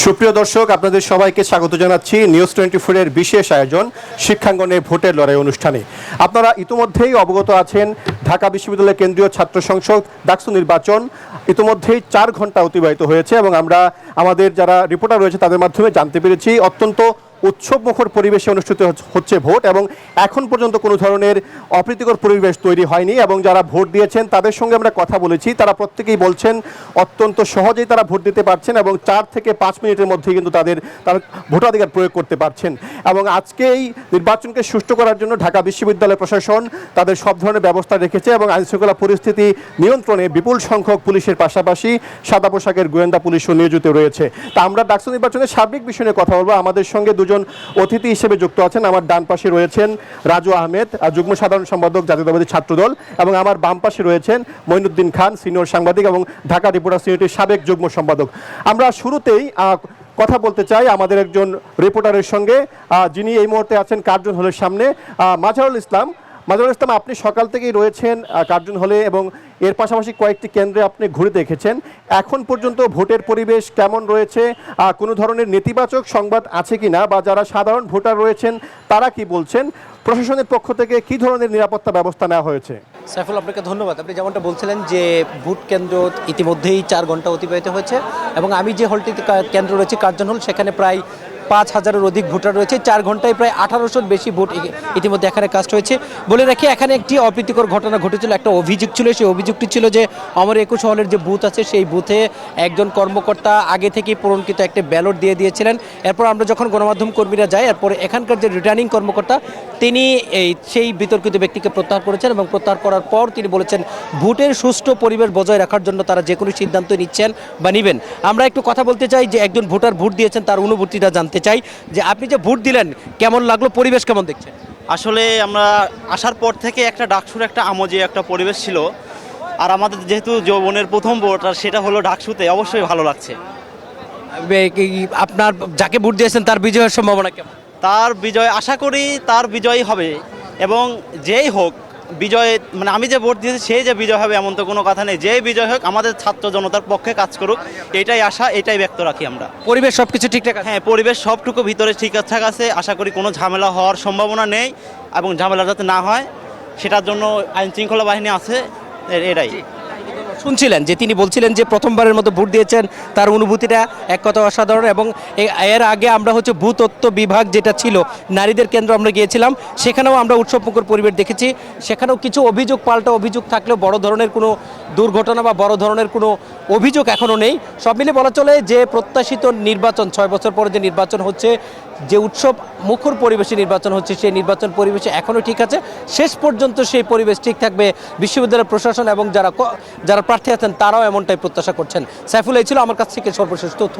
সুপ্রিয় দর্শক, আপনাদের সবাইকে স্বাগত জানাচ্ছি নিউজ 24 এর বিশেষ আয়োজন শিক্ষাঙ্গনে ভোটের লড়াই অনুষ্ঠানে। আপনারা ইতিমধ্যেই অবগত আছেন, ঢাকা বিশ্ববিদ্যালয়ের কেন্দ্রীয় ছাত্র সংসদ ডাকসু নির্বাচন ইতিমধ্যেই 4 ঘন্টা অতিবাহিত হয়েছে এবং আমরা আমাদের যারা রিপোর্টার রয়েছে তাদের মাধ্যমে জানতে পেরেছি অত্যন্ত উৎসবমুখর পরিবেশে অনুষ্ঠিত হচ্ছে ভোট এবং এখন পর্যন্ত কোনো ধরনের অপ্রীতিকর পরিবেশ তৈরি হয়নি। এবং যারা ভোট দিয়েছেন তাদের সঙ্গে আমরা কথা বলেছি, তারা প্রত্যেকেই বলছেন অত্যন্ত সহজেই তারা ভোট দিতে পারছেন এবং 4 থেকে 5 মিনিটের মধ্যেই কিন্তু তারা ভোটাধিকার প্রয়োগ করতে পারছেন। এবং আজকে এই নির্বাচনকে সুষ্ঠু করার জন্য ঢাকা বিশ্ববিদ্যালয় প্রশাসন তাদের সব ধরনের ব্যবস্থা রেখেছে এবং আইনশৃঙ্খলা পরিস্থিতি নিয়ন্ত্রণে বিপুল সংখ্যক পুলিশের পাশাপাশি সাদা পোশাকের গোয়েন্দা পুলিশও নিয়োজিত রয়েছে। তা আমরা ডাকসু নির্বাচনের সার্বিক বিষয় নিয়ে কথা বলবো। আমাদের সঙ্গে দুজন অতিথি হিসেবে যুক্ত আছেন। আমার ডান পাশে রয়েছেন রাজু আহমেদ, যুগ্ম সাধারণ সম্পাদক জাতীয়তাবাদী ছাত্রদল, এবং আমার বাম পাশে রয়েছেন মঈনুদ্দিন খান, সিনিয়র সাংবাদিক এবং ঢাকা রিপোর্টার্স ইউনিটির সাবেক যুগ্ম সম্পাদক। আমরা শুরুতেই কথা বলতে চাই আমাদের একজন রিপোর্টারের সঙ্গে, যিনি এই মুহূর্তে আছেন কার্জন হলের সামনে, মাজহারুল ইসলাম। মাজহারুল ইসলাম, আপনি সকাল থেকেই রয়েছেন কার্জন হলে এবং এর পাশাপাশি কয়েকটি কেন্দ্রে আপনি ঘুরে দেখেছেন। এখন পর্যন্ত ভোটের পরিবেশ কেমন রয়েছে? কোনো ধরনের নেতিবাচক সংবাদ আছে কিনা, বা যারা সাধারণ ভোটার রয়েছেন তারা কি বলছেন? প্রশাসনের পক্ষ থেকে কি ধরনের নিরাপত্তা ব্যবস্থা নেওয়া হয়েছে? সাইফুল, আপনাকে ধন্যবাদ। আপনি যেমনটা বলছিলেন যে ভোট কেন্দ্র ইতিমধ্যেই 4 ঘন্টা অতিবাহিত হয়েছে এবং আমি যে হলটিতে কেন্দ্র রয়েছে কার্জন হল, সেখানে প্রায় 5,000-এর অধিক ভোটার রয়েছে। 4 ঘন্টায় প্রায় 1800-র বেশি ভোট ইতিমধ্যে এখানে কাস্ট হয়েছে। বলে রাখি, এখানে একটি অপ্রীতিকর ঘটনা ঘটেছিল, একটা অভিযোগ ছিল। সেই অভিযোগটি ছিল যে আমার 21 হলের যে বুথ আছে সেই বুথে একজন কর্মকর্তা আগে থেকেই পূরণকৃত একটা ব্যালট দিয়ে দিয়েছিলেন। এরপর আমরা যখন গণমাধ্যম কর্মীরা যাই, এরপর এখানকার যে রিটার্নিং কর্মকর্তা তিনি সেই বিতর্কিত ব্যক্তিকে প্রত্যাহার করেছেন এবং প্রত্যাহার করার পর তিনি বলেছেন ভোটের সুষ্ঠু পরিবেশ বজায় রাখার জন্য তারা যে কোনো সিদ্ধান্ত নিচ্ছেন বা নেবেন। আমরা একটু কথা বলতে চাই যে একজন ভোটার ভোট দিয়েছেন, তার অনুভূতিটা জানতে চাই যে আপনি যে ভোট দিলেন কেমন লাগলো, পরিবেশ কেমন দেখছেন? আসলে আমরা আসার পর থেকে একটা ডাকসুর একটা আমোজে একটা পরিবেশ ছিল, আর আমাদের যেহেতু যৌবনের প্রথম ভোট আর সেটা হলো ডাকসুতে, অবশ্যই ভালো লাগছে। আপনার যাকে ভোট দিয়েছেন তার বিজয়ের সম্ভাবনা কেমন? তার বিজয় আশা করি তার বিজয়ই হবে, এবং যেই হোক বিজয়, মানে আমি যে ভোট দিয়েছি সেই যে বিজয় হবে এমন তো কোনো কথা নেই। যেই বিজয় হোক আমাদের ছাত্র জনতার পক্ষে কাজ করুক, এটাই আশা, এটাই ব্যক্ত রাখি আমরা। পরিবেশ সবকিছু ঠিকঠাক আছে? হ্যাঁ, পরিবেশ সবটুকু ভিতরে ঠিকঠাক আছে। আশা করি কোনো ঝামেলা হওয়ার সম্ভাবনা নেই, এবং ঝামেলা যাতে না হয় সেটার জন্য আইন শৃঙ্খলা বাহিনী আছে, এটাই। শুনছিলেন যে তিনি বলছিলেন যে প্রথমবারের মতো ভোট দিয়েছেন, তার অনুভূতিটা এক কথা অসাধারণ। এবং এর আগে আমরা ভূতত্ত্ব বিভাগ যেটা ছিল নারীদের কেন্দ্র আমরা গিয়েছিলাম, সেখানেও আমরা উৎসবমুখর পরিবেশ দেখেছি। সেখানেও কিছু অভিযোগ পাল্টা অভিযোগ থাকলেও বড় ধরনের কোনো দুর্ঘটনা বা বড় ধরনের কোনো অভিযোগ এখনও নেই। সব মিলে বলা চলে যে প্রত্যাশিত নির্বাচন, 6 বছর পরে যে নির্বাচন হচ্ছে, যে উৎসব মুখর পরিবেশে নির্বাচন হচ্ছে, সেই নির্বাচন পরিবেশে এখনও ঠিক আছে। শেষ পর্যন্ত সেই পরিবেশ ঠিক থাকবে বিশ্ববিদ্যালয়ের প্রশাসন এবং যারা প্রার্থী আছেন তারাও এমনটাই প্রত্যাশা করছেন। সাইফুল, এই ছিল আমার কাছ থেকে সর্বশেষ তথ্য।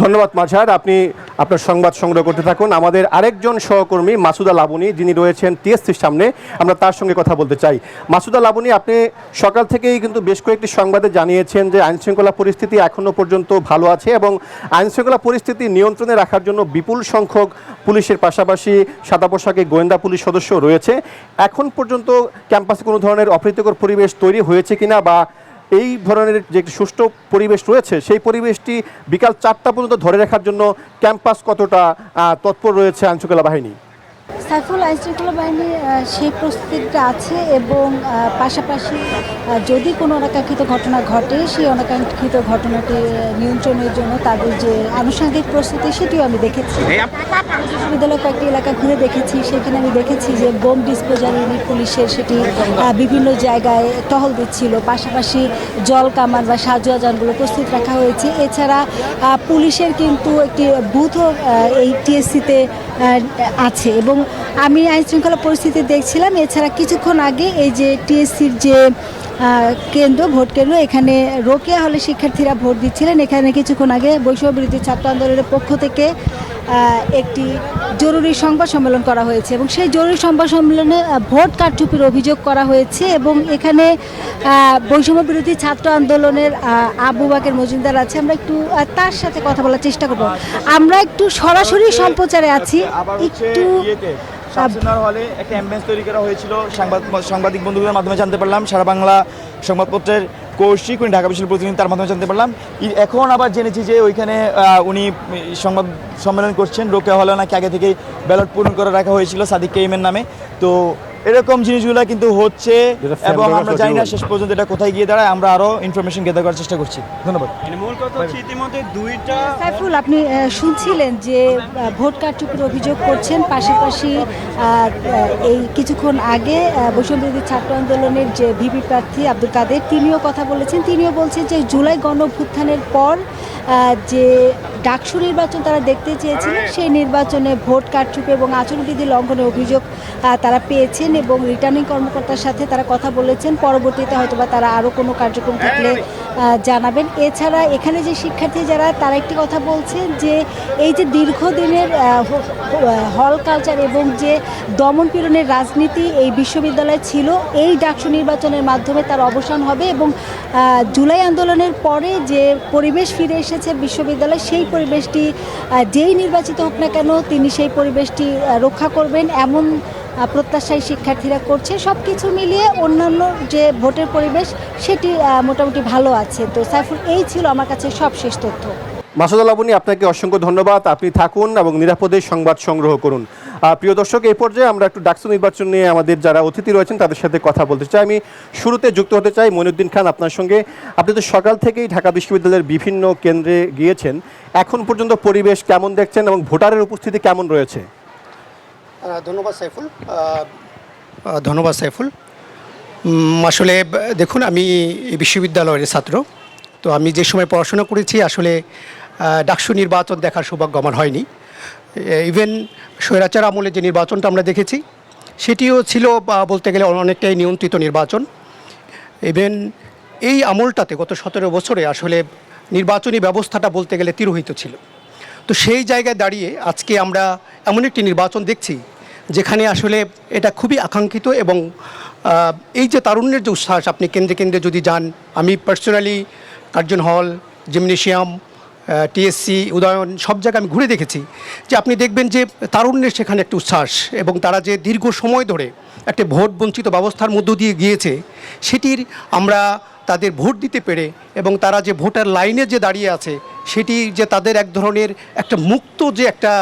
ধন্যবাদ মাজহার, আপনি আপনার সংবাদ সংগ্রহ করতে থাকুন। আমাদের আরেকজন সহকর্মী মাসুদা লাবণী, যিনি রয়েছেন টিএসসির সামনে, আমরা তার সঙ্গে কথা বলতে চাই। মাসুদা লাবণী, আপনি সকাল থেকেই কিন্তু বেশ কয়েকটি সংবাদে জানিয়েছেন যে আইনশৃঙ্খলা পরিস্থিতি এখনও পর্যন্ত ভালো আছে এবং আইনশৃঙ্খলা পরিস্থিতি নিয়ন্ত্রণে রাখার জন্য বিপুল সংখ্যক পুলিশের পাশাপাশি সাদা পোশাকে গোয়েন্দা পুলিশ সদস্য রয়েছে। এখন পর্যন্ত ক্যাম্পাসে কোনো ধরনের অপ্রীতিকর পরিবেশ তৈরি হয়েছে কিনা, বা এই ধরনের যে সুষ্ঠু পরিবেশ রয়েছে সেই পরিবেশটি বিকাল 4টা পর্যন্ত ধরে রাখার জন্য ক্যাম্পাস কতটা তৎপর রয়েছে আইনশৃঙ্খলা বাহিনী? সাইফুল, আইনশৃঙ্খলা বাহিনী সেই প্রস্তুতিটা আছে এবং পাশাপাশি যদি কোনো অনাকাঙ্ক্ষিত ঘটনা ঘটে, সেই অনাকাঙ্ক্ষিত ঘটনাটি নিয়ন্ত্রণের জন্য তাদের যে আনুষঙ্গিক প্রস্তুতি সেটিও আমি দেখেছি। বিশ্ববিদ্যালয়ের কয়েকটি এলাকা ঘুরে দেখেছি, সেখানে আমি দেখেছি যে বোম ডিসপোজাল ইউনিট পুলিশের সেটি বিভিন্ন জায়গায় টহল দিচ্ছিল, পাশাপাশি জল কামান বা সাজোয়া যানগুলো প্রস্তুত রাখা হয়েছে। এছাড়া পুলিশের কিন্তু একটি বুথও এই টিএসসিতে আছে এবং আমি আইনশৃঙ্খলা পরিস্থিতি দেখছিলাম। এছাড়া কিছুক্ষণ আগে এই যে টিএসসির যে কেন্দ্র, ভোট কেন্দ্র, এখানে রোকেয়া হলে শিক্ষার্থীরা ভোট দিচ্ছিলেন। এখানে কিছুক্ষণ আগে বৈষম্য বিরোধী ছাত্র আন্দোলনের পক্ষ থেকে একটি জরুরি সংবাদ সম্মেলন করা হয়েছে এবং সেই জরুরি সংবাদ সম্মেলনে ভোট কারচুপির অভিযোগ করা হয়েছে এবং এখানে বৈষম্য বিরোধী ছাত্র আন্দোলনের আবু বাকের মজুমদার আছে। আমরা একটু তার সাথে কথা বলার চেষ্টা করব। আমরা একটু সরাসরি সম্প্রচারে আছি। একটু শামসুন্নাহর হলে একটা অ্যাম্বুলেন্স তৈরি করা হয়েছিল, সাংবাদিক বন্ধুদের মাধ্যমে জানতে পারলাম। সারা বাংলা সংবাদপত্রের কৌশিক, উনি ঢাকা বিশ্ববিদ্যালয়ের প্রতিনিধি, তার মাধ্যমে জানতে পারলাম। এখন আবার জেনেছি যে ওইখানে উনি সংবাদ সম্মেলন করছেন। রোকেয়া হলে নাকি আগে থেকেই ব্যালট পূরণ করে রাখা হয়েছিল সাদিক কাইমের নামে। তো এরকম জিনিসগুলো কিন্তু হচ্ছে, এবং আমরা জানি না শেষ পর্যন্ত এটা কোথায় গিয়ে দাঁড়ায়। আমরা আরও ইনফরমেশন গেদার করার চেষ্টা করছি। ধন্যবাদ। মূল কথা হচ্ছে ইতিমধ্যে দুইটা সাইফুল, আপনি শুনছিলেন যে ভোট কারচুপির অভিযোগ করছেন, পাশাপাশি এই কিছুক্ষণ আগে বৈষম্যবিরোধী ছাত্র আন্দোলনের যে ভিপি প্রার্থী আব্দুল কাদের, তিনিও কথা বলেছেন। তিনিও বলছেন যে জুলাই গণঅভ্যুত্থানের পর যে ডাকসু নির্বাচন তারা দেখতে চেয়েছিলেন, সেই নির্বাচনে ভোট কারচুপি এবং আচরণবিধি লঙ্ঘনের অভিযোগ তারা পেয়েছেন, এবং রিটার্নিং কর্মকর্তার সাথে তারা কথা বলেছেন। পরবর্তীতে হয়তোবা তারা আরও কোনো কার্যক্রম থাকলে জানাবেন। এছাড়া এখানে যে শিক্ষার্থী যারা, তারা একটি কথা বলছেন যে এই যে দীর্ঘদিনের হল কালচার এবং যে দমন পীড়নের রাজনীতি এই বিশ্ববিদ্যালয়ে ছিল, এই ডাকসু নির্বাচনের মাধ্যমে তার অবসান হবে, এবং জুলাই আন্দোলনের পরে যে পরিবেশ ফিরে এসেছে বিশ্ববিদ্যালয়ে, সেই পরিবেশটি যেই নির্বাচিত হোক না কেন তিনি সেই পরিবেশটি রক্ষা করবেন, এমন প্রত্যাশায় শিক্ষার্থীরা করছে। সব কিছু মিলিয়ে অন্যান্য যে ভোটের পরিবেশ সেটি মোটামুটি ভালো আছে। তো সাইফুল, এই ছিল আমার কাছে সবশেষ তথ্য। মাসুদুল আবনী, আপনাকে অসংখ্য ধন্যবাদ। আপনি থাকুন এবং নিরাপদে সংবাদ সংগ্রহ করুন। প্রিয় দর্শক, এই পর্যায়ে আমরা একটু ডাকসু নির্বাচন নিয়ে আমাদের যারা অতিথি রয়েছেন তাদের সাথে কথা বলতে চাই। আমি শুরুতে যুক্ত হতে চাই মইনুদ্দিন খান আপনার সঙ্গে। আপনি তো সকাল থেকেই ঢাকা বিশ্ববিদ্যালয়ের বিভিন্ন কেন্দ্রে গিয়েছেন, এখন পর্যন্ত পরিবেশ কেমন দেখছেন এবং ভোটারের উপস্থিতি কেমন রয়েছে? ধন্যবাদ সাইফুল। আসলে দেখুন, আমি এই বিশ্ববিদ্যালয়ের ছাত্র। তো আমি যে সময় পড়াশোনা করেছি, আসলে ডাকসু নির্বাচন দেখার সৌভাগ্য আমার হয়নি। ইভেন স্বৈরাচার আমলে যে নির্বাচনটা আমরা দেখেছি, সেটিও ছিল বলতে গেলে অনেকটাই নিয়ন্ত্রিত নির্বাচন। ইভেন এই আমলটাতে গত 17 বছরে আসলে নির্বাচনী ব্যবস্থাটা বলতে গেলে তিরোহিত ছিল। তো সেই জায়গায় দাঁড়িয়ে আজকে আমরা এমন একটি নির্বাচন দেখছি যেখানে আসলে এটা খুবই আকাঙ্ক্ষিত, এবং এই যে তারুণ্যের যে উচ্ছ্বাস, আপনি কেন্দ্রে কেন্দ্রে যদি যান, আমি পার্সোনালি কার্জন হল, জিমনেশিয়াম, টিএসসি, উদয়ন, সব জায়গায় আমি ঘুরে দেখেছি যে আপনি দেখবেন যে তারুণ্যের সেখানে একটা উচ্ছ্বাস, এবং তারা যে দীর্ঘ সময় ধরে একটা ভোট বঞ্চিত ব্যবস্থার মধ্য দিয়ে গিয়েছে, সেটির আমরা তাদের ভোট দিতে পেরে, এবং তারা যে ভোটার লাইনে যে দাঁড়িয়ে আছে, সেটি যে তাদের এক ধরনের একটা মুক্ত যে একটা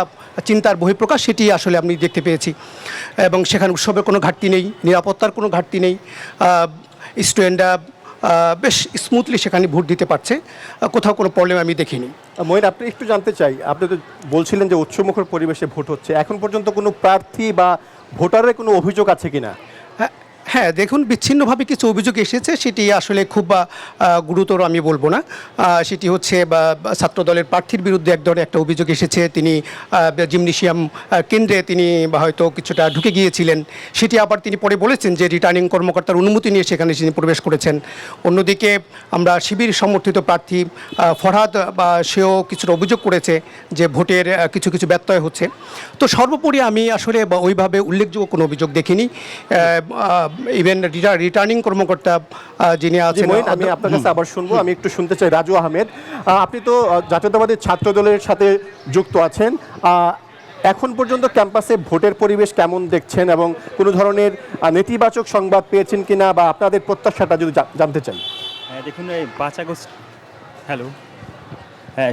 চিন্তার বহিঃপ্রকাশ, সেটি আসলে আমি দেখতে পেয়েছি। এবং সেখানে উৎসবের কোনো ঘাটতি নেই, নিরাপত্তার কোনো ঘাটতি নেই, স্টুডেন্টরা বেশ স্মুথলি সেখানে ভোট দিতে পারছে, কোথাও কোনো প্রবলেম আমি দেখিনি। মইন, আপনি একটু জানতে চাই, আপনি তো বলছিলেন যে উৎসবমুখর পরিবেশে ভোট হচ্ছে, এখন পর্যন্ত কোনো প্রার্থী বা ভোটারের কোনো অভিযোগ আছে কিনা? হ্যাঁ, দেখুন, বিচ্ছিন্নভাবে কিছু অভিযোগ এসেছে, সেটি আসলে খুব গুরুতর আমি বলবো না। সেটি হচ্ছে ছাত্রদলের প্রার্থীর বিরুদ্ধে এক ধরনের একটা অভিযোগ এসেছে, তিনি জিমনেশিয়াম কেন্দ্রে তিনি হয়তো কিছুটা ঢুকে গিয়েছিলেন। সেটি আবার তিনি পরে বলেছেন যে রিটার্নিং কর্মকর্তার অনুমতি নিয়ে সেখানে তিনি প্রবেশ করেছেন। অন্যদিকে আমরা শিবির সমর্থিত প্রার্থী ফরহাদ সেও কিছুটা অভিযোগ করেছে যে ভোটের কিছু কিছু ব্যত্যয় হচ্ছে। তো সর্বোপরি আমি আসলে ওইভাবে উল্লেখযোগ্য কোনো অভিযোগ দেখিনি। ইভেন রিটার্নিং কর্মকর্তা যিনি আছেন, আমি আপনার কাছে আবার শুনবো। আমি একটু শুনতে চাই রাজু আহমেদ, আপনি তো জাতীয়তাবাদী ছাত্র দলের সাথে যুক্ত আছেন, এখন পর্যন্ত ক্যাম্পাসে ভোটের পরিবেশ কেমন দেখছেন এবং কোনো ধরনের নেতিবাচক সংবাদ পেয়েছেন কিনা, বা আপনাদের প্রত্যাশাটা যদি জানতে চাই। দেখুন, এই 5 আগস্ট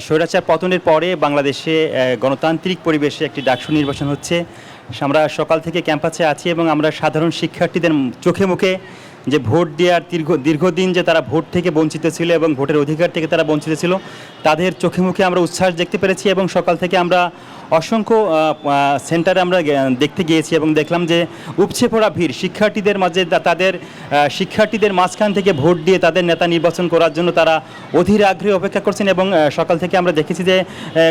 স্বৈরাচার পতনের পরে বাংলাদেশে গণতান্ত্রিক পরিবেশে একটি ডাকসু নির্বাচন হচ্ছে। আমরা সকাল থেকে ক্যাম্পাসে আছি, এবং আমরা সাধারণ শিক্ষার্থীদের চোখে মুখে যে ভোট দেওয়ার দীর্ঘদিন যে তারা ভোট থেকে বঞ্চিত ছিল এবং ভোটের অধিকার থেকে তারা বঞ্চিত ছিল, তাদের চোখে মুখে আমরা উচ্ছ্বাস দেখতে পেরেছি। এবং সকাল থেকে আমরা অসংখ্য সেন্টারে আমরা দেখতে গিয়েছি এবং দেখলাম যে উপচে পড়া ভিড় শিক্ষার্থীদের মাঝে, তাদের শিক্ষার্থীদের মাঝখান থেকে ভোট দিয়ে তাদের নেতা নির্বাচন করার জন্য তারা অধীর আগ্রহে অপেক্ষা করছেন। এবং সকাল থেকে আমরা দেখেছি যে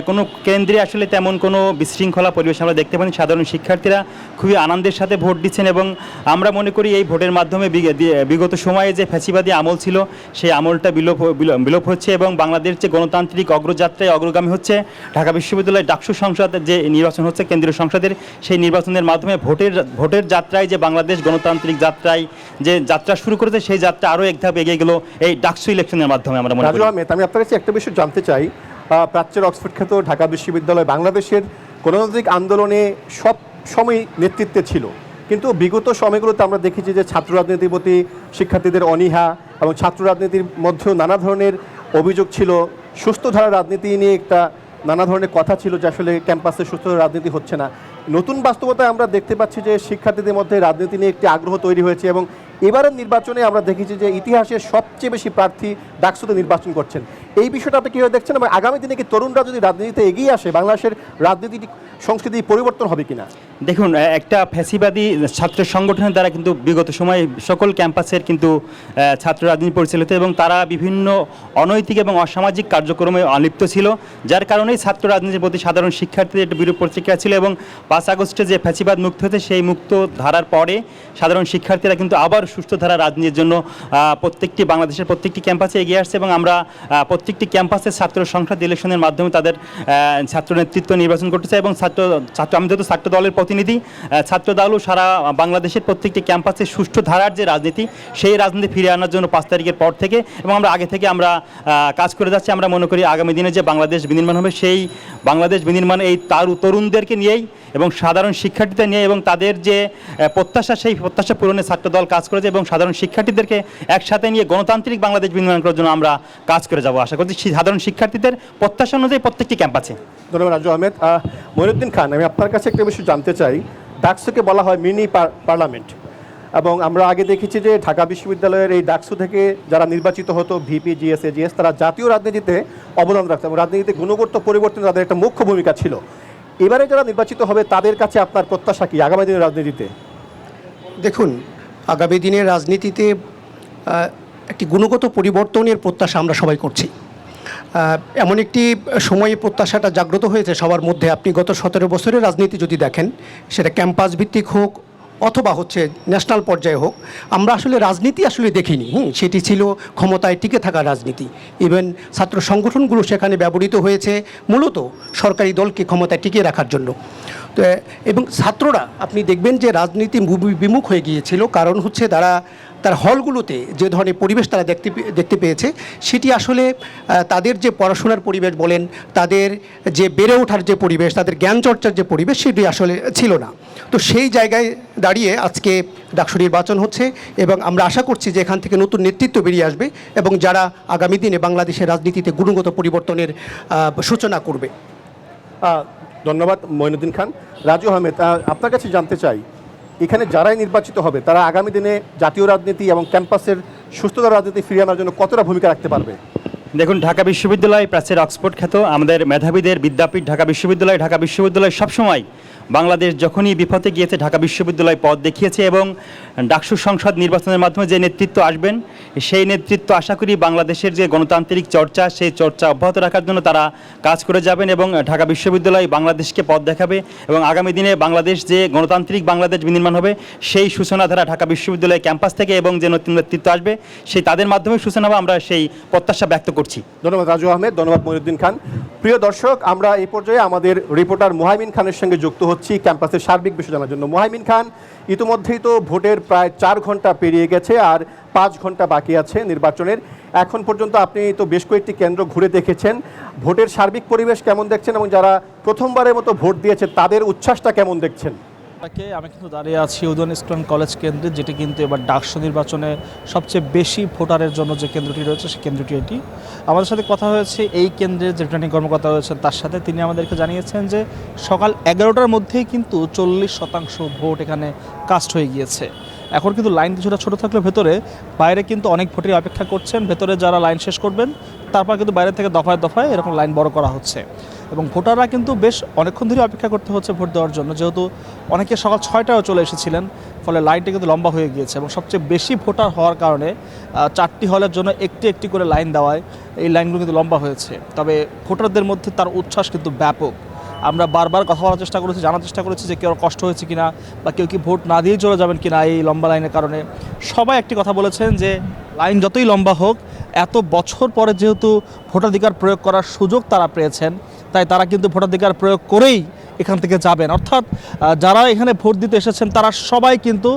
কোনো কেন্দ্রে আসলে তেমন কোনো বিশৃঙ্খলা পরিবেশ আমরা দেখতে পাইনি। সাধারণ শিক্ষার্থীরা খুবই আনন্দের সাথে ভোট দিচ্ছেন, এবং আমরা মনে করি এই ভোটের মাধ্যমে বিগত সময়ে যে ফ্যাসিবাদী আমল ছিল, সেই আমলটা বিলোপ হচ্ছে, এবং বাংলাদেশ যে গণতান্ত্রিক অগ্রযাত্রায় অগ্রগামী হচ্ছে। ঢাকা বিশ্ববিদ্যালয় ডাকসু সংসদের যে নির্বাচন হচ্ছে কেন্দ্রীয় সংসদের, সেই নির্বাচনের মাধ্যমে ভোটের যাত্রায় যে বাংলাদেশ গণতান্ত্রিক যাত্রায় যে যাত্রা শুরু করেছে, সেই যাত্রা আরও এক ধাপ এগিয়ে গেল এই ডাকসু ইলেকশনের মাধ্যমে। আমরা মনে করি। রাজু আহমেদ, আমি আপনার কাছে একটা বিষয় জানতে চাই। প্রাচ্যের অক্সফোর্ড খ্যাত ঢাকা বিশ্ববিদ্যালয় বাংলাদেশের গণতান্ত্রিক আন্দোলনে সব সময় নেতৃত্বে ছিল, কিন্তু বিগত সময়গুলোতে আমরা দেখেছি যে ছাত্র রাজনীতির প্রতি শিক্ষার্থীদের অনীহা এবং ছাত্র রাজনীতির মধ্যেও নানা ধরনের অভিযোগ ছিল, সুস্থ ধারা রাজনীতি নিয়ে একটা নানা ধরনের কথা ছিল যে আসলে ক্যাম্পাসে সুস্থ রাজনীতি হচ্ছে না। নতুন বাস্তবতায় আমরা দেখতে পাচ্ছি যে শিক্ষার্থীদের মধ্যে রাজনীতি নিয়ে একটি আগ্রহ তৈরি হয়েছে এবং এবারের নির্বাচনে আমরা দেখেছি যে ইতিহাসের সবচেয়ে বেশি প্রার্থী ডাকসুতে নির্বাচন করছেন। এই বিষয়টা আপনি কীভাবে দেখছেন এবং আগামী দিনে কি তরুণরা যদি রাজনীতিতে এগিয়ে আসে বাংলাদেশের রাজনীতি সংস্কৃতি পরিবর্তন হবে কিনা? দেখুন, একটা ফ্যাসিবাদী ছাত্র সংগঠনের দ্বারা কিন্তু বিগত সময়ে সকল ক্যাম্পাসের কিন্তু ছাত্র রাজনীতি পরিচালিত এবং তারা বিভিন্ন অনৈতিক এবং অসামাজিক কার্যক্রমে লিপ্ত ছিল, যার কারণেই ছাত্র রাজনীতির প্রতি সাধারণ শিক্ষার্থীদের একটা বিরূপ প্রতিক্রিয়া ছিল। এবং 5 আগস্টে যে ফ্যাসিবাদ মুক্ত হয়েছে সেই মুক্ত ধারার পরে সাধারণ শিক্ষার্থীরা কিন্তু আবার সুষ্ঠু ধারা রাজনীতির জন্য বাংলাদেশের প্রত্যেকটি ক্যাম্পাসে এগিয়ে আসছে এবং আমরা প্রত্যেকটি ক্যাম্পাসে ছাত্র সংসদ ইলেকশনের মাধ্যমে তাদের ছাত্র নেতৃত্ব নির্বাচন করতেছে এবং আমি যেহেতু ছাত্র দলের প্রতিনিধি, ছাত্র দলও সারা বাংলাদেশের প্রত্যেকটি ক্যাম্পাসে সুষ্ঠু ধারার যে রাজনীতি সেই রাজনীতি ফিরিয়ে আনার জন্য 5 তারিখের পর থেকে এবং আমরা আগে থেকে আমরা কাজ করে যাচ্ছি। আমরা মনে করি আগামী দিনে যে বাংলাদেশ বিনির্মাণ হবে সেই বাংলাদেশ বিনির্মাণ এই তরুণদেরকে নিয়েই এবং সাধারণ শিক্ষার্থীদের নিয়ে এবং তাদের যে প্রত্যাশা সেই প্রত্যাশা পূরণে ছাত্র দল কাজ করেছে এবং সাধারণ শিক্ষার্থীদেরকে একসাথে নিয়ে গণতান্ত্রিক বাংলাদেশ বিনির্মাণ করার জন্য আমরা কাজ করে যাব। আশা করছি সাধারণ শিক্ষার্থীদের প্রত্যাশা অনুযায়ী প্রত্যেকটি ক্যাম্পাসে। ধন্যবাদ রাজু আহমেদ। মঈনুদ্দিন খান, আমি আপনার কাছে একটা বিষয় জানতে চাই। ডাকসুকে বলা হয় মিনি পার্লামেন্ট এবং আমরা আগে দেখেছি যে ঢাকা বিশ্ববিদ্যালয়ের এই ডাকসু থেকে যারা নির্বাচিত হতো ভিপি, জিএস, এজিএস, তারা জাতীয় রাজনীতিতে অবদান রাখতো এবং রাজনীতিতে গুণগত পরিবর্তনে তাদের একটা মুখ্য ভূমিকা ছিল। এবারে যারা নির্বাচিত হবে তাদের কাছে আপনার প্রত্যাশা কি আগামী দিনের রাজনীতিতে? দেখুন, আগামী দিনের রাজনীতিতে একটি গুণগত পরিবর্তনের প্রত্যাশা আমরা সবাই করছি। এমন একটি সময়ে প্রত্যাশাটা জাগ্রত হয়েছে সবার মধ্যে। আপনি গত 17 বছরের রাজনীতি যদি দেখেন, সেটা ক্যাম্পাস ভিত্তিক হোক অথবা হচ্ছে ন্যাশনাল পর্যায়ে হোক, আমরা আসলে রাজনীতি দেখিনি। সেটি ছিল ক্ষমতায় টিকে থাকা রাজনীতি। ইভেন ছাত্র সংগঠনগুলো সেখানে ব্যবহৃত হয়েছে মূলত সরকারি দলকে ক্ষমতায় টিকিয়ে রাখার জন্য। তো এবং ছাত্ররা আপনি দেখবেন যে রাজনীতি বিমুখ হয়ে গিয়েছিল, কারণ হচ্ছে তার হলগুলোতে যে ধরনের পরিবেশ তারা দেখতে পেয়েছে সেটি আসলে তাদের যে পড়াশোনার পরিবেশ বলেন, তাদের যে বেড়ে ওঠার যে পরিবেশ, তাদের জ্ঞান চর্চার যে পরিবেশ সেটি আসলে ছিল না। তো সেই জায়গায় দাঁড়িয়ে আজকে ডাকসু নির্বাচন হচ্ছে এবং আমরা আশা করছি যে এখান থেকে নতুন নেতৃত্ব বেরিয়ে আসবে এবং যারা আগামী দিনে বাংলাদেশের রাজনীতিতে গুণগত পরিবর্তনের সূচনা করবে। ধন্যবাদ মঈনুদ্দিন খান। রাজু আহমেদ, আপনার কাছে জানতে চাই, এখানে যারাই নির্বাচিত হবে তারা আগামী দিনে জাতীয় রাজনীতি এবং ক্যাম্পাসের সুস্থতার রাজনীতি ফিরিয়ে আনার জন্য কতটা ভূমিকা রাখতে পারবে? দেখুন, ঢাকা বিশ্ববিদ্যালয় প্রাচ্যের অক্সফোর্ড খ্যাত আমাদের মেধাবীদের বিদ্যাপীঠ ঢাকা বিশ্ববিদ্যালয় সবসময় বাংলাদেশ যখনই বিপথে গিয়েছে ঢাকা বিশ্ববিদ্যালয় পথ দেখিয়েছে এবং ডাকসু সংসদ নির্বাচনের মাধ্যমে যে নেতৃত্ব আসবেন সেই নেতৃত্ব আশা করি বাংলাদেশের যে গণতান্ত্রিক চর্চা সেই চর্চা অব্যাহত রাখার জন্য তারা কাজ করে যাবেন এবং ঢাকা বিশ্ববিদ্যালয় বাংলাদেশকে পথ দেখাবে এবং আগামী দিনে বাংলাদেশ যে গণতান্ত্রিক বাংলাদেশ বিনির্মাণ হবে সেই সূচনা ধারা ঢাকা বিশ্ববিদ্যালয় ক্যাম্পাস থেকে এবং যে নতুন নেতৃত্ব আসবে সেই তাদের মাধ্যমে সূচনা হবে, আমরা সেই প্রত্যাশা ব্যক্ত করছি। ধন্যবাদ রাজু আহমেদ, ধন্যবাদ মঈনুদ্দিন খান। প্রিয় দর্শক, আমরা এই পর্যায়ে আমাদের রিপোর্টার মোহাইমিন খানের সঙ্গে যুক্ত হচ্ছি ক্যাম্পাসের সার্বিক বিষয় জানার জন্য। মোহাইমিন খান, ইতিমধ্যেই তো ভোটের প্রায় 4 ঘন্টা পেরিয়ে গেছে আর 5 ঘন্টা বাকি আছে নির্বাচনের। এখন পর্যন্ত আপনি তো বেশ কয়েকটি কেন্দ্র ঘুরে দেখেছেন, ভোটের সার্বিক পরিবেশ কেমন দেখছেন এবং যারা প্রথমবারের মতো ভোট দিয়েছে তাদের উচ্ছ্বাসটা কেমন দেখছেন? আমি কিন্তু দাঁড়িয়ে আছি উদয়ন স্টুডেন্ট কলেজ কেন্দ্রে, যেটি কিন্তু এবার ডাকসু নির্বাচনে সবচেয়ে বেশি ভোটারের জন্য যে কেন্দ্রটি রয়েছে সেই কেন্দ্রটি এটি। আমাদের সাথে কথা হয়েছে এই কেন্দ্রের যে রিটার্নিং কর্মকর্তা রয়েছেন তার সাথে। তিনি আমাদেরকে জানিয়েছেন যে সকাল 11টার মধ্যেই কিন্তু 40% ভোট এখানে কাস্ট হয়ে গিয়েছে। এখন কিন্তু লাইন কিছুটা ছোটো থাকলে ভেতরে বাইরে কিন্তু অনেক ভোটারই অপেক্ষা করছেন। ভেতরে যারা লাইন শেষ করবেন তারপর কিন্তু বাইরে থেকে দফায় দফায় এরকম লাইন বড় করা হচ্ছে এবং ভোটাররা কিন্তু বেশ অনেকক্ষণ ধরে অপেক্ষা করতে হচ্ছে ভোট দেওয়ার জন্য, যেহেতু অনেকে সকাল 6টায়ও চলে এসেছিলেন, ফলে লাইনটা কিন্তু লম্বা হয়ে গিয়েছে এবং সবচেয়ে বেশি ভোটার হওয়ার কারণে 4টি হলের জন্য একটি করে লাইন দেওয়ায় এই লাইনগুলো কিন্তু লম্বা হয়েছে। তবে ভোটারদের মধ্যে তার উচ্ছ্বাস কিন্তু ব্যাপক। আমরা বারবার কথা বলার চেষ্টা করেছি, জানার চেষ্টা করেছি যে কেউ কষ্ট হয়েছে কিনা বা কেউ কি ভোট না দিয়েই চলে যাবেন কিনা এই লম্বা লাইনের কারণে। সবাই একটি কথা বলেছেন যে লাইন যতই লম্বা হোক, এত বছর পরে যেহেতু ভোটাধিকার প্রয়োগ করার সুযোগ তারা পেয়েছেন, তাই তারা কিন্তু ভোটাধিকার প্রয়োগ করেই এখান থেকে যাবেন, অর্থাৎ যারা এখানে ভোট দিতে এসেছেন তারা সবাই কিন্তু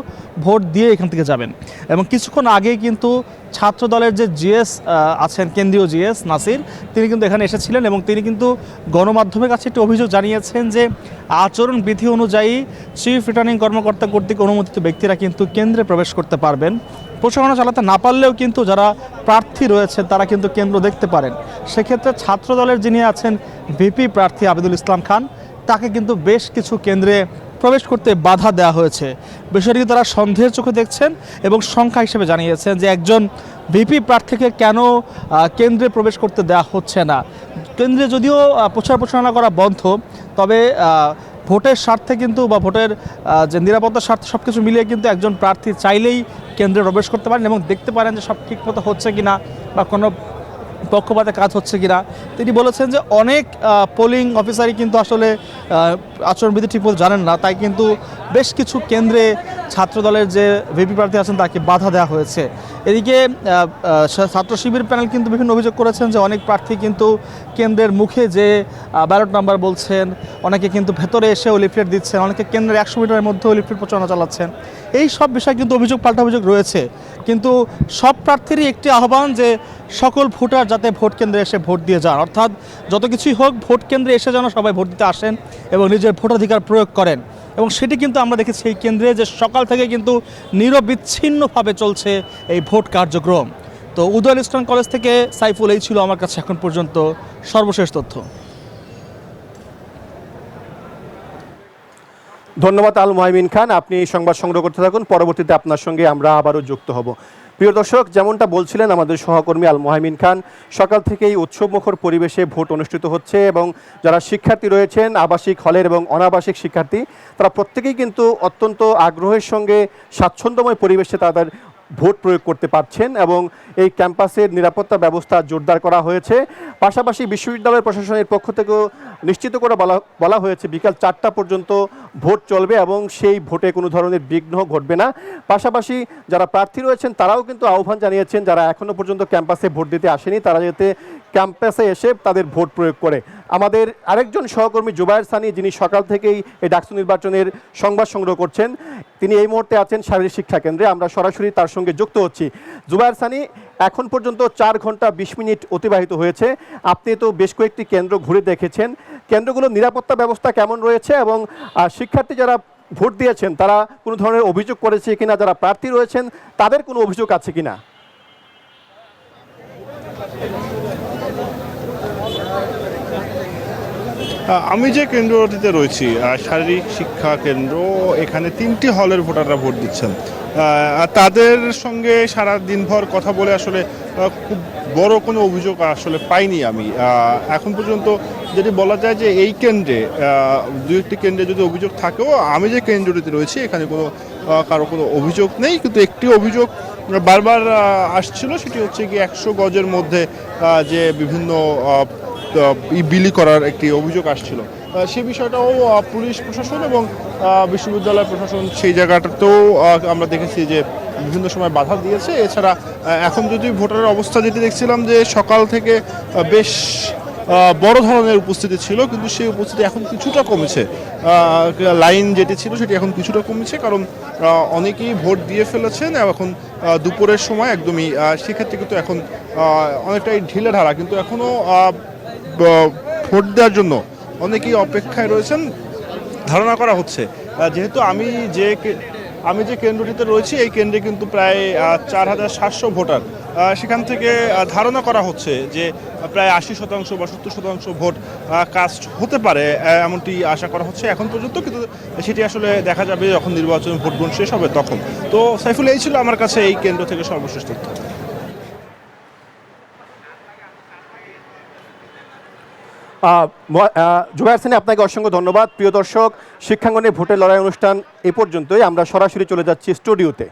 ভোট দিয়ে এখান থেকে যাবেন। এবং কিছুক্ষণ আগেই কিন্তু ছাত্র দলের যে জিএস আছেন, কেন্দ্রীয় জিএস নাসির, তিনি কিন্তু এখানে এসেছিলেন এবং তিনি কিন্তু গণমাধ্যমের কাছে একটি অভিযোগ জানিয়েছেন যে আচরণ বিধি অনুযায়ী চিফ রিটার্নিং কর্মকর্তা কর্তৃক অনুমোদিত ব্যক্তিরা কিন্তু কেন্দ্রে প্রবেশ করতে পারবেন। প্রচারণা চালাতে না পারলেও কিন্তু যারা প্রার্থী রয়েছেন তারা কিন্তু কেন্দ্র দেখতে পারেন। সেক্ষেত্রে ছাত্র দলের যিনি আছেন ভিপি প্রার্থী আবিদুল ইসলাম খান, তাকে কিন্তু বেশ কিছু কেন্দ্রে প্রবেশ করতে বাধা দেওয়া হয়েছে। বিষয়টি তারা সন্দেহের চোখে দেখছেন এবং সংখ্যা হিসেবে জানিয়েছেন যে একজন ভিপি প্রার্থীকে কেন কেন্দ্রে প্রবেশ করতে দেওয়া হচ্ছে না। কেন্দ্রে যদিও প্রচার প্রচারণা করা বন্ধ, তবে ভোটের স্বার্থে কিন্তু বা ভোটের যে নিরাপত্তার স্বার্থে সব কিছু মিলিয়ে কিন্তু একজন প্রার্থী চাইলেই কেন্দ্রে প্রবেশ করতে পারেন এবং দেখতে পারেন যে সব ঠিকমতো হচ্ছে কিনা বা কোনো পক্ষপাতে কাজ হচ্ছে কিনা। তিনি বলেছেন যে অনেক পোলিং অফিসারই কিন্তু আসলে আচরণবিধি ঠিকমতো জানেন না, তাই কিন্তু বেশ কিছু কেন্দ্রে ছাত্রদলের যে ভিপি প্রার্থী আছেন তাকে বাধা দেওয়া হয়েছে। এদিকে ছাত্র শিবির প্যানেল কিন্তু বিভিন্ন অভিযোগ করেছেন যে অনেক প্রার্থী কিন্তু কেন্দ্রের মুখে যে ব্যালট নাম্বার বলছেন, অনেকে কিন্তু ভেতরে এসেও লিফলেট দিচ্ছেন, অনেকে কেন্দ্রের 100 মিটারের মধ্যেও লিফলেট প্রচারণা চালাচ্ছেন। এই সব বিষয়ে কিন্তু অভিযোগ পাল্টা অভিযোগ রয়েছে, কিন্তু সব প্রার্থীরই একটি আহ্বান যে সকল ভোটার যাতে ভোট কেন্দ্রে এসে ভোট দিয়ে যান, অর্থাৎ যত কিছুই হোক ভোট কেন্দ্রে এসে যেন সবাই ভোট দিতে আসেন এবং নিজের ভোটাধিকার প্রয়োগ করেন। এবং সেটি কিন্তু আমরা দেখেছি এই কেন্দ্রে যে সকাল থেকে কিন্তু নিরবিচ্ছিন্নভাবে চলছে এই ভোট কার্যক্রম। তো উদয়ন ইস্টার্ন কলেজ থেকে সাইফুল, এই ছিল আমার কাছে এখন পর্যন্ত সর্বশেষ তথ্য। ধন্যবাদ আল মুহাইমিন খান, আপনি সংবাদ সংগ্রহ করতে থাকুন, পরবর্তীতে আপনার সঙ্গে আমরা আবারও যুক্ত হব। প্রিয় দর্শক, যেমনটা বলছিলেন আমাদের সহকর্মী আল মুহাইমিন খান, সকাল থেকেই উৎসবমুখর পরিবেশে ভোট অনুষ্ঠিত হচ্ছে এবং যারা শিক্ষার্থী রয়েছেন আবাসিক হলের এবং অনাবাসিক শিক্ষার্থী, তারা প্রত্যেকেই কিন্তু অত্যন্ত আগ্রহের সঙ্গে স্বাচ্ছন্দ্যময় পরিবেশে তাদের ভোট প্রয়োগ করতে পারছেন এবং এই ক্যাম্পাসের নিরাপত্তা ব্যবস্থা জোরদার করা হয়েছে। পাশাপাশি বিশ্ববিদ্যালয় প্রশাসনের পক্ষ থেকেও নিশ্চিত করে বলা হয়েছে বিকাল 4টা পর্যন্ত ভোট চলবে এবং সেই ভোটে কোনো ধরনের বিঘ্ন ঘটবে না। পাশাপাশি যারা প্রার্থী রয়েছেন তারাও কিন্তু আহ্বান জানিয়েছেন যারা এখনও পর্যন্ত ক্যাম্পাসে ভোট দিতে আসেনি তারা যাতে ক্যাম্পাসে এসে তাদের ভোট প্রয়োগ করে। আমাদের আরেকজন সহকর্মী জুবায়ের সানি, যিনি সকাল থেকেই এই ডাকসু নির্বাচনের সংবাদ সংগ্রহ করছেন, তিনি এই মুহূর্তে আছেন শারীরিক শিক্ষা কেন্দ্রে। আমরা সরাসরি তার সঙ্গে যুক্ত হচ্ছি। জুবায়ের সানি, এখন পর্যন্ত 4 ঘন্টা 20 মিনিট অতিবাহিত হয়েছে, আপনি তো বেশ কয়েকটি কেন্দ্র ঘুরে দেখেছেন, কেন্দ্রগুলোর নিরাপত্তা ব্যবস্থা কেমন রয়েছে এবং শিক্ষার্থী যারা ভোট দিয়েছেন তারা কোনো ধরনের অভিযোগ করেছে কিনা, যারা প্রার্থী রয়েছেন তাদের কোনো অভিযোগ আছে কিনা? আমি যে কেন্দ্রটিতে রয়েছি শারীরিক শিক্ষা কেন্দ্র, এখানে 3টি হলের ভোটাররা ভোট দিচ্ছেন। তাদের সঙ্গে সারা দিনভর কথা বলে আসলে খুব বড় কোনো অভিযোগ আসলে পাইনি আমি এখন পর্যন্ত। যদি বলা যায় যে এই কেন্দ্রে 2-1টি কেন্দ্রে যদি অভিযোগ থাকেও, আমি যে কেন্দ্রটিতে রয়েছি এখানে কারো কোনো অভিযোগ নেই। কিন্তু একটি অভিযোগ বারবার আসছিল, সেটি হচ্ছে কি 100 গজের মধ্যে যে বিভিন্ন বিলি করার একটি অভিযোগ আসছিল। সেই বিষয়টাও পুলিশ প্রশাসন এবং বিশ্ববিদ্যালয় প্রশাসন সেই জায়গাটাতেও আমরা দেখেছি যে বিভিন্ন সময় বাধা দিয়েছে। এছাড়া এখন যদি ভোটারের অবস্থা যেটি দেখছিলাম যে সকাল থেকে বেশ বড় ধরনের উপস্থিতি ছিল, কিন্তু সেই উপস্থিতি এখন কিছুটা কমেছে। লাইন যেটি ছিল সেটি এখন কিছুটা কমেছে, কারণ অনেকেই ভোট দিয়ে ফেলেছেন এখন দুপুরের সময় একদমই। সেক্ষেত্রে কিন্তু এখন অনেকটাই ঢিলেঢালা, কিন্তু এখনও ভোট দেওয়ার জন্য অনেকেই অপেক্ষায় রয়েছেন। ধারণা করা হচ্ছে যেহেতু আমি যে কেন্দ্রটিতে রয়েছি এই কেন্দ্রে কিন্তু প্রায় 4700 ভোটার, সেখান থেকে ধারণা করা হচ্ছে যে প্রায় 80% বা 70% ভোট কাস্ট হতে পারে, এমনটি আশা করা হচ্ছে এখন পর্যন্ত। কিন্তু সেটি আসলে দেখা যাবে যখন নির্বাচন ভোট গ্রহণ শেষ হবে তখন। তো সাইফুল, এই ছিল আমার কাছে এই কেন্দ্র থেকে সর্বশেষ তথ্য। জুবায়ের সানি, আপনাকে অসংখ্য ধন্যবাদ। প্রিয় দর্শক, শিক্ষাঙ্গনে ভোটের লড়াই অনুষ্ঠান এ পর্যন্তই। আমরা সরাসরি চলে যাচ্ছি স্টুডিওতে।